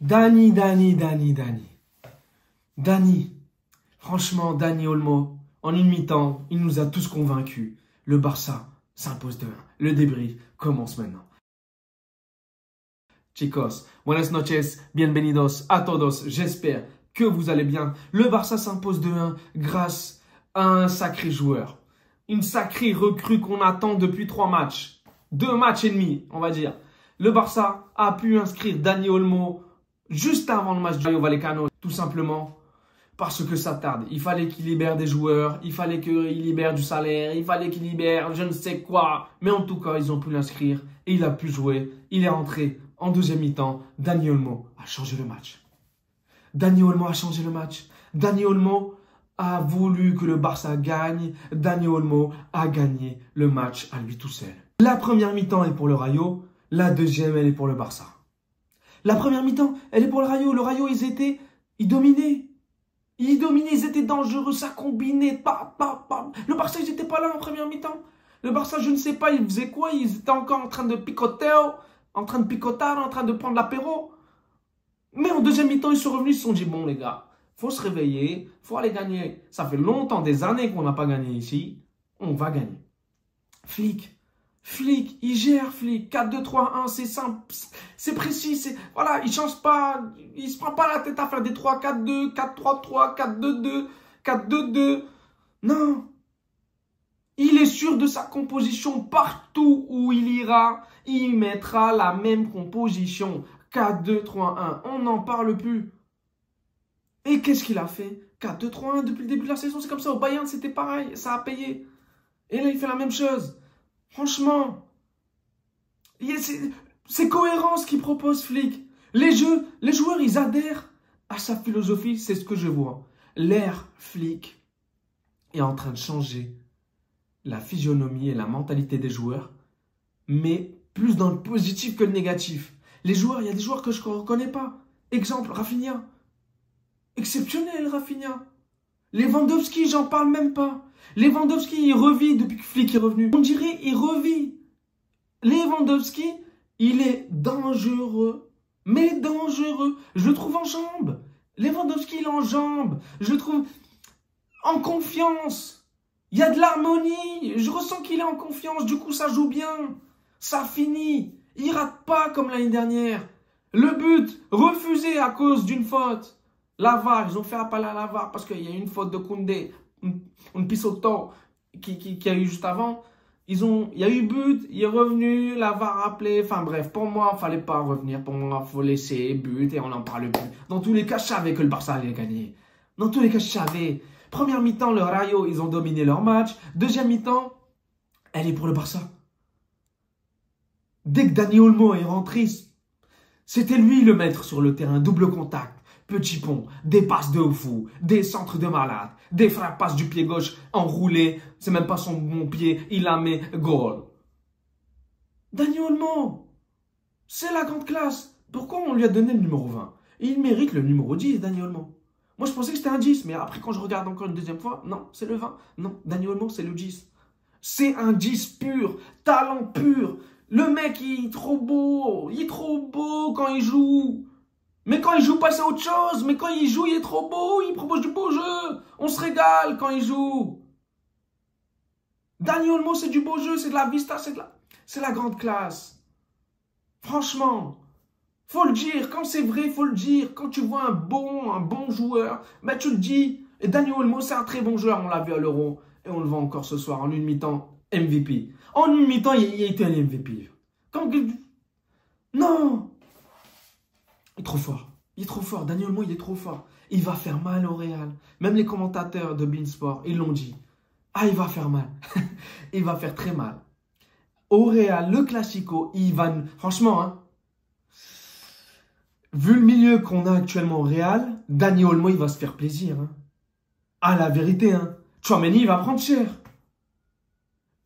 Dani, franchement, Dani Olmo, en une mi-temps, il nous a tous convaincus. Le Barça s'impose 2-1. Le débrief commence maintenant. Chicos, buenas noches, bienvenidos a todos. J'espère que vous allez bien. Le Barça s'impose 2-1 grâce à un sacré joueur. Une sacrée recrue qu'on attend depuis 3 matchs. 2 matchs et demi, on va dire. Le Barça a pu inscrire Dani Olmo juste avant le match du Rayo Vallecano, tout simplement parce que ça tarde. Il fallait qu'il libère des joueurs, il fallait qu'il libère du salaire, il fallait qu'il libère je ne sais quoi. Mais en tout cas, ils ont pu l'inscrire et il a pu jouer. Il est rentré en deuxième mi-temps. Dani Olmo a changé le match. Dani Olmo a changé le match. Dani Olmo a voulu que le Barça gagne. Dani Olmo a gagné le match à lui tout seul. La première mi-temps est pour le Rayo. La deuxième, elle est pour le Barça. La première mi-temps, elle est pour le Rayo. Le Rayo, ils dominaient. Ils étaient dangereux, ça combinait. Le Barça, ils n'étaient pas là en première mi-temps. Le Barça, je ne sais pas, ils faisaient quoi? Ils étaient encore en train de picoter, en train de prendre l'apéro. Mais en deuxième mi-temps, ils sont revenus, ils se sont dit, bon les gars, faut se réveiller, faut aller gagner. Ça fait longtemps, des années qu'on n'a pas gagné ici. On va gagner. Flick, il gère, Flick. 4-2-3-1, c'est simple, c'est précis, voilà, il change pas, il se prend pas la tête à faire des 3-4-2, 4-3-3, 4-2-2, 4-2-2. Non. Il est sûr de sa composition partout où il ira. Il mettra la même composition. 4-2-3-1, on n'en parle plus. Et qu'est-ce qu'il a fait? 4-2-3-1 depuis le début de la saison, c'est comme ça. Au Bayern, c'était pareil, ça a payé. Et là, il fait la même chose. Franchement, c'est cohérent ce qu'il propose, Flick. Les joueurs, ils adhèrent à sa philosophie, c'est ce que je vois. L'ère Flick est en train de changer la physionomie et la mentalité des joueurs, mais plus dans le positif que le négatif. Les joueurs, il y a des joueurs que je ne reconnais pas. Exemple, Rafinha. Exceptionnel, Rafinha. Lewandowski, j'en parle même pas. Lewandowski, il revit depuis que Flick est revenu. On dirait il revit. Lewandowski, il est dangereux. Mais dangereux. Je le trouve en jambes. Lewandowski, il est en jambes. Je le trouve en confiance. Il y a de l'harmonie. Je ressens qu'il est en confiance. Du coup, ça joue bien. Ça finit. Il rate pas comme l'année dernière. Le but, refusé à cause d'une faute. La VAR, ils ont fait appel à la VAR parce qu'il y a une faute de Koundé. Une Pissotto qui a eu juste avant. Il y a eu but, il est revenu, la VAR a appelé. Enfin bref, pour moi, il ne fallait pas revenir. Pour moi, il faut laisser but et on n'en parle plus. Dans tous les cas, je savais que le Barça allait gagner. Dans tous les cas, je savais. Première mi-temps, le Rayo, ils ont dominé leur match. Deuxième mi-temps, elle est pour le Barça. Dès que Dani Olmo est rentré, c'était lui le maître sur le terrain. Double contact. Petit pont, des passes de fou, des centres de malade, des frappes passes du pied gauche enroulé, c'est même pas son bon pied, il la met, goal. Dani Olmo, c'est la grande classe. Pourquoi on lui a donné le numéro 20? Il mérite le numéro 10, Dani Olmo. Moi, je pensais que c'était un 10, mais après, quand je regarde encore une deuxième fois, non, c'est le 20. Non, Dani Olmo, c'est le 10. C'est un 10 pur, talent pur. Le mec, il est trop beau quand il joue. Mais quand il joue pas, c'est autre chose. Mais quand il joue, il est trop beau. Il propose du beau jeu. On se régale quand il joue. Dani Olmo, c'est du beau jeu. C'est de la vista. C'est la grande classe. Franchement. Faut le dire. Quand c'est vrai, faut le dire. Quand tu vois un bon joueur, ben tu le dis. Et Dani Olmo, c'est un très bon joueur. On l'a vu à l'Euro. Et on le voit encore ce soir. En une mi-temps, MVP. En une mi-temps, il a été un MVP. Non. Il est trop fort. Il est trop fort. Dani Olmo, il est trop fort. Il va faire mal au Real. Même les commentateurs de beIN Sport, ils l'ont dit. Ah, il va faire mal. Il va faire très mal. Au Real, le Classico, il va... Franchement, hein, vu le milieu qu'on a actuellement au Real, Dani Olmo, il va se faire plaisir. Hein. Ah, la vérité, hein. Tchouaméni, il va prendre cher.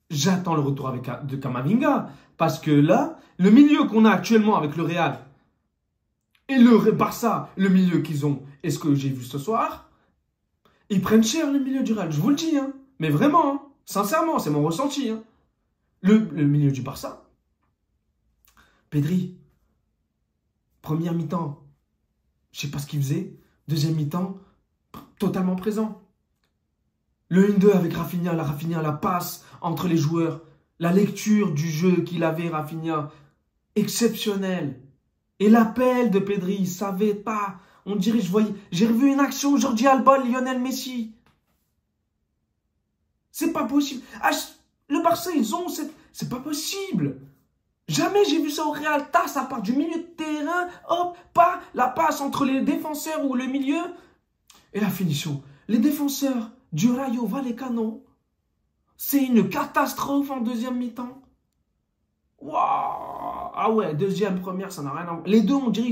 J'attends le retour de Camavinga. Parce que là, le milieu qu'on a actuellement avec le Real... Et le Barça, le milieu qu'ils ont, et ce que j'ai vu ce soir, ils prennent cher le milieu du Real. Je vous le dis, hein. Mais vraiment, hein. Sincèrement, c'est mon ressenti. Hein. Le milieu du Barça, Pedri, première mi-temps, je sais pas ce qu'il faisait. Deuxième mi-temps, totalement présent. Le 1-2 avec Rafinha, la passe entre les joueurs, la lecture du jeu qu'il avait, Rafinha, exceptionnel. Et l'appel de Pedri, il savait pas. On dirait, j'ai revu une action, Jordi Alba, Lionel Messi. C'est pas possible. Ah, le Barça, ils ont cette... C'est pas possible. Jamais j'ai vu ça au Real. Ça part du milieu de terrain, hop, pas la passe entre les défenseurs ou le milieu. Et la finition. Les défenseurs du Rayo Vallecano, c'est une catastrophe en deuxième mi-temps. Waouh! Ah ouais, deuxième, première, ça n'a rien à voir. Les deux, on dirait,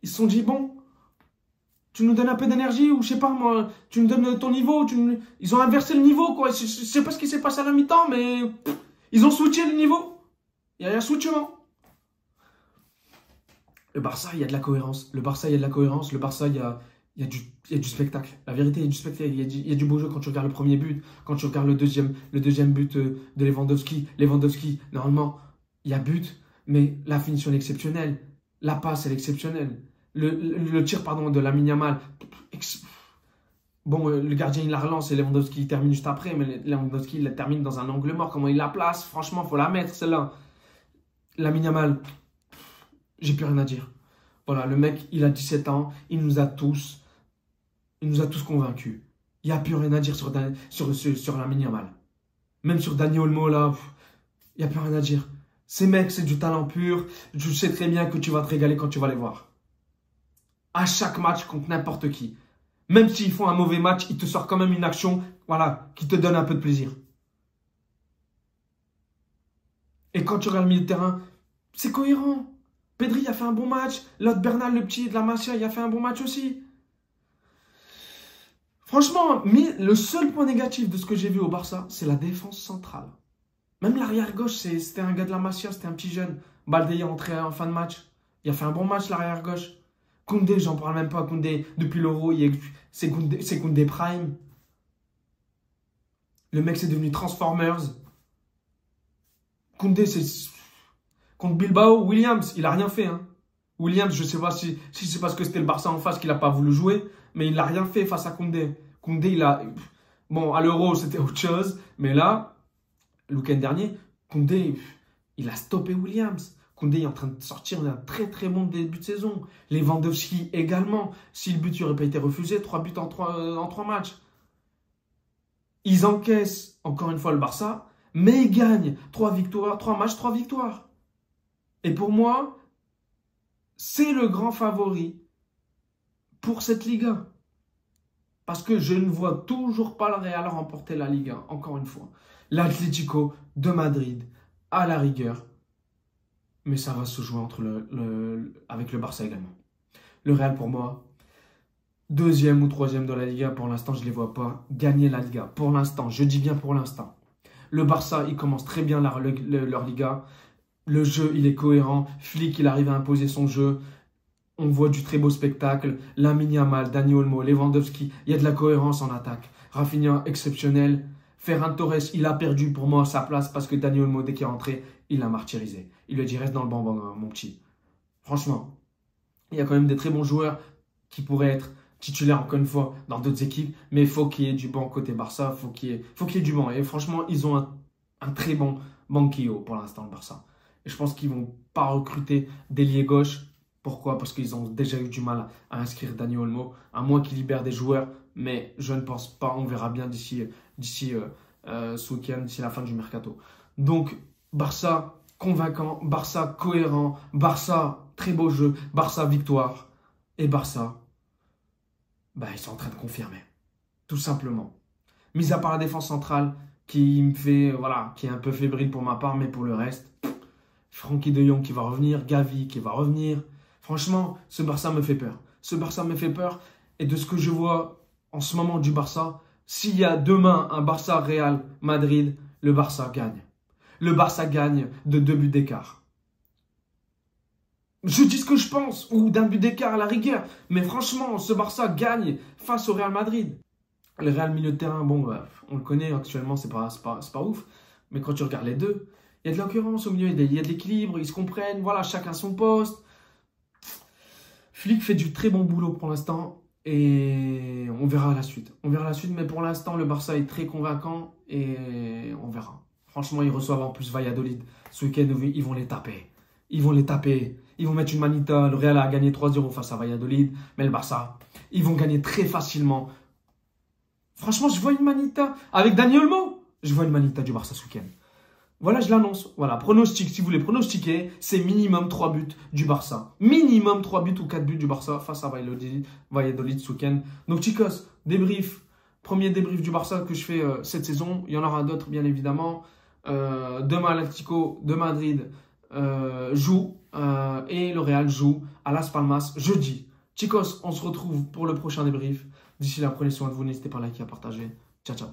ils se sont dit, bon, tu nous donnes un peu d'énergie, ou je sais pas moi, tu nous donnes ton niveau, ils ont inversé le niveau, quoi. Je sais pas ce qui s'est passé à la mi-temps, mais ils ont switché le niveau. Il y a un switchement. Le Barça, il y a de la cohérence. Le Barça, il y a de la cohérence. Le Barça, il y a du spectacle. La vérité, il y a du spectacle. Il y a du beau jeu quand tu regardes le premier but, quand tu regardes le deuxième but de Lewandowski. Lewandowski, normalement, il y a but, mais la finition est exceptionnelle. La passe, elle est exceptionnelle. Le tir, pardon, de Lamine Yamal. Bon, le gardien, il la relance et Lewandowski, il termine juste après, mais Lewandowski, il la termine dans un angle mort. Comment il la place? Franchement, il faut la mettre, celle-là. Lamine Yamal, j'ai plus rien à dire. Voilà, le mec, il a 17 ans, il nous a tous convaincus. Il n'y a plus rien à dire sur Lamine Yamal. Même sur Dani Olmo, là, il n'y a plus rien à dire. Ces mecs, c'est du talent pur. Je sais très bien que tu vas te régaler quand tu vas les voir. À chaque match, contre n'importe qui. Même s'ils font un mauvais match, ils te sortent quand même une action, voilà, qui te donne un peu de plaisir. Et quand tu regardes le milieu de terrain, c'est cohérent. Pedri a fait un bon match. L'autre Bernal, le petit de la Masia, il a fait un bon match aussi. Franchement, mais le seul point négatif de ce que j'ai vu au Barça, c'est la défense centrale. Même l'arrière-gauche, c'était un gars de la Masia, c'était un petit jeune. Balde est entré en fin de match. Il a fait un bon match, l'arrière-gauche. Koundé, j'en parle même pas. Koundé, depuis l'Euro, c'est Koundé Prime. Le mec, c'est devenu Transformers. Koundé, c'est... Contre Bilbao, Williams, il n'a rien fait. Hein. Williams, je ne sais pas si c'est parce que c'était le Barça en face qu'il n'a pas voulu jouer, mais il n'a rien fait face à Koundé. Koundé, il a... Bon, à l'Euro, c'était autre chose, mais là, le week-end dernier, Koundé, il a stoppé Williams. Koundé est en train de sortir d'un très très bon début de saison. Lewandowski également. Si le but n'aurait pas été refusé, 3 buts en 3 matchs. Ils encaissent, encore une fois, le Barça, mais ils gagnent 3 victoires, 3 matchs, 3 victoires. Et pour moi, c'est le grand favori pour cette Liga. Parce que je ne vois toujours pas le Real remporter la Liga, encore une fois. L'Atlético de Madrid, à la rigueur. Mais ça va se jouer avec le Barça également. Le Real, pour moi, 2e ou 3e de la Liga, pour l'instant, je ne les vois pas gagner la Liga. Pour l'instant, je dis bien pour l'instant. Le Barça, il commence très bien leur Liga. Le jeu, il est cohérent. Flick, il arrive à imposer son jeu. On voit du très beau spectacle. Lamine Yamal, Dani Olmo, Lewandowski. Il y a de la cohérence en attaque. Rafinha, exceptionnel. Ferran Torres, il a perdu pour moi sa place parce que Dani Olmo, dès qu'il est rentré, il l'a martyrisé. Il lui a dit, reste dans le banc, mon petit. Franchement, il y a quand même des très bons joueurs qui pourraient être titulaires, encore une fois, dans d'autres équipes. Mais il faut qu'il y ait du banc côté Barça. Faut qu'il y ait du banc. Et franchement, ils ont un très bon banquillo pour l'instant, le Barça. Et je pense qu'ils ne vont pas recruter d'ailier gauche. Pourquoi? Parce qu'ils ont déjà eu du mal à inscrire Dani Olmo, à moins qu'ils libèrent des joueurs. Mais je ne pense pas. On verra bien d'ici ce week-end, d'ici la fin du mercato. Donc, Barça convaincant, Barça cohérent, Barça très beau jeu, Barça victoire. Et Barça, ils sont en train de confirmer. Tout simplement. Mis à part la défense centrale qui me fait, qui est un peu fébrile pour ma part, mais pour le reste... Frenkie de Jong qui va revenir, Gavi qui va revenir. Franchement, ce Barça me fait peur. Ce Barça me fait peur. Et de ce que je vois en ce moment du Barça, s'il y a demain un Barça-Real Madrid, le Barça gagne. Le Barça gagne de 2 buts d'écart. Je dis ce que je pense, ou d'un but d'écart à la rigueur. Mais franchement, ce Barça gagne face au Real Madrid. Le Real milieu de terrain, bon, on le connaît actuellement, c'est pas ouf. Mais quand tu regardes les deux, il y a de l'occurrence au milieu, il y a de l'équilibre, ils se comprennent, voilà, chacun son poste. Flick fait du très bon boulot pour l'instant et on verra la suite. On verra la suite, mais pour l'instant, le Barça est très convaincant et on verra. Franchement, ils reçoivent en plus Valladolid. Ce week-end, ils vont les taper. Ils vont les taper. Ils vont mettre une manita. Le Real a gagné 3-0 face à Valladolid, mais le Barça, ils vont gagner très facilement. Franchement, je vois une manita avec Dani Olmo. Je vois une manita du Barça ce week-end. Voilà, je l'annonce. Voilà, pronostic, si vous voulez pronostiquer, c'est minimum 3 buts du Barça. Minimum 3 buts ou 4 buts du Barça face à Valladolid ce week-end. Donc, chicos, débrief. Premier débrief du Barça que je fais cette saison. Il y en aura d'autres, bien évidemment. Demain, l'Atlético de Madrid joue et le Real joue à Las Palmas jeudi. Chicos, on se retrouve pour le prochain débrief. D'ici là, prenez soin de vous. N'hésitez pas à liker, à partager. Ciao, ciao.